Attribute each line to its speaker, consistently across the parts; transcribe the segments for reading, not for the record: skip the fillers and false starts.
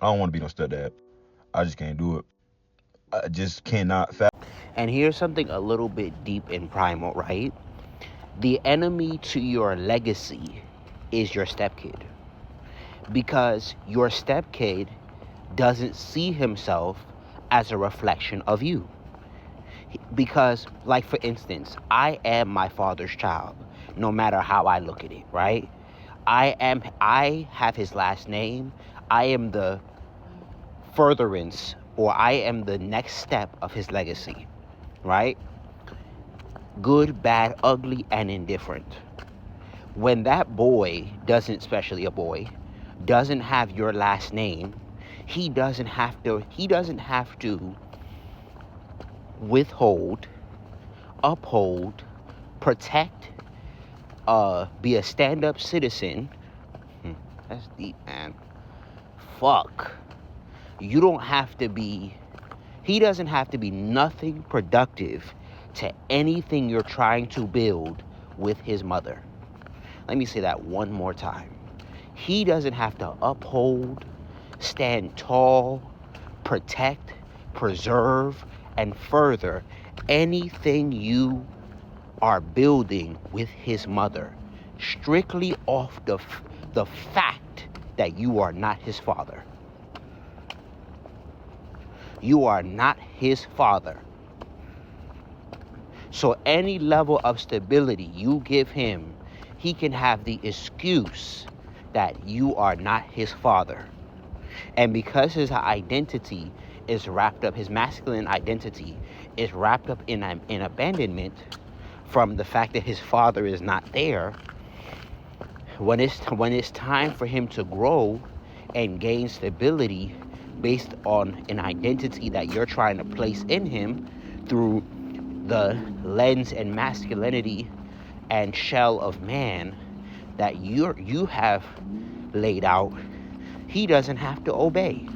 Speaker 1: I don't want to be no stepdad. I just can't do it. I just cannot.
Speaker 2: And here's something a little bit deep in primal, right? The enemy to your legacy is your stepkid. Because your stepkid doesn't see himself as a reflection of you. Because, like, for instance, I am my father's child, no matter how I look at it, right? I have his last name. I am the furtherance, or I am the next step of his legacy, right? Good, bad, ugly, and indifferent. When that boy doesn't, especially a boy, doesn't have your last name, he doesn't have to withhold, uphold, protect, be a stand-up citizen. That's deep, man. Fuck. You don't have to be, he doesn't have to be nothing productive to anything you're trying to build with his mother. Let me say that one more time. He doesn't have to uphold, stand tall, protect, preserve, and further anything you are building with his mother, strictly off the fact that you are not his father. You are not his father. So any level of stability you give him, he can have the excuse that you are not his father. And because his identity is wrapped up, his masculine identity is wrapped up in abandonment from the fact that his father is not there, when it's time for him to grow and gain stability based on an identity that you're trying to place in him through the lens and masculinity and shell of man that you have laid out, he doesn't have to obey.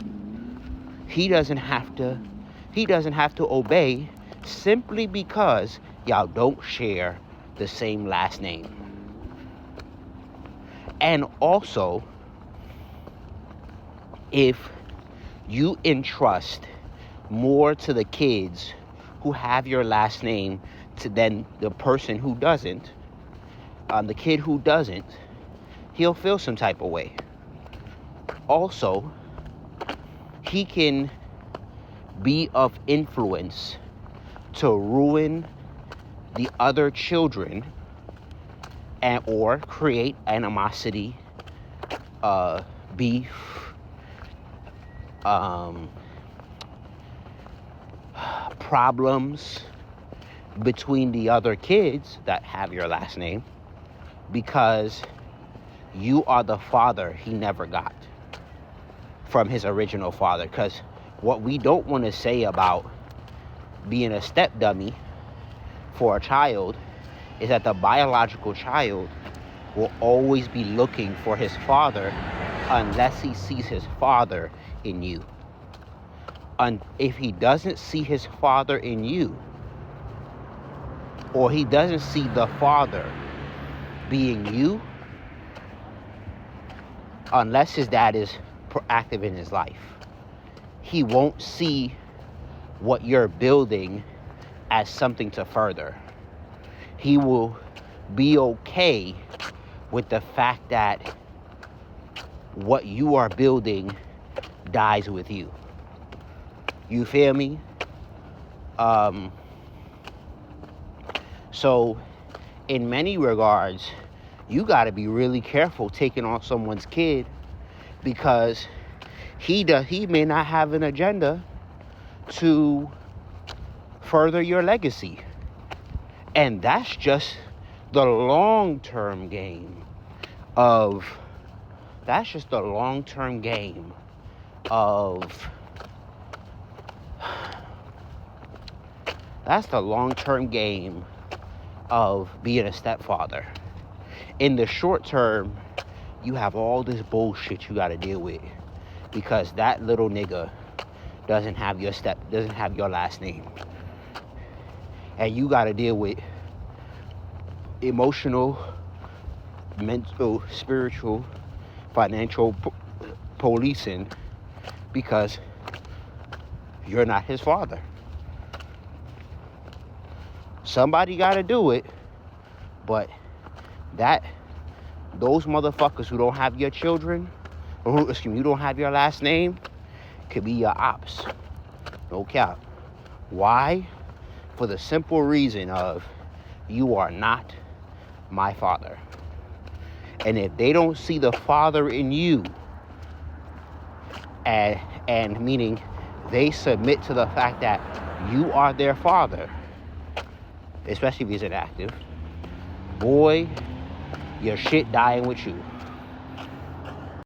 Speaker 2: He doesn't have to obey simply because y'all don't share the same last name. And also, if you entrust more to the kids who have your last name than the person who doesn't, the kid who doesn't, he'll feel some type of way. Also, he can be of influence to ruin the other children and or create animosity, beef, problems between the other kids that have your last name, because you are the father he never got from his original father. Because what we don't want to say about being a step dummy for a child is that the biological child will always be looking for his father unless he sees his father in you. And if he doesn't see his father in you, or he doesn't see the father being you, unless his dad is proactive in his life, he won't see what you're building as something to further. He will be okay with the fact that what you are building dies with you. You feel me? So in many regards, you got to be really careful taking on someone's kid, because he may not have an agenda to further your legacy. And that's just the long-term game of that's just the long-term game of that's the long-term game of being a stepfather. In the short term, you have all this bullshit you got to deal with because that little nigga doesn't have your last name, and you got to deal with emotional, mental, spiritual, financial policing because you're not his father. Somebody got to do it, but those motherfuckers who don't have your children, or who don't have your last name, could be your ops. No cap. Why? For the simple reason of you are not my father. And if they don't see the father in you, and meaning they submit to the fact that you are their father, especially if he's inactive, boy, your shit dying with you.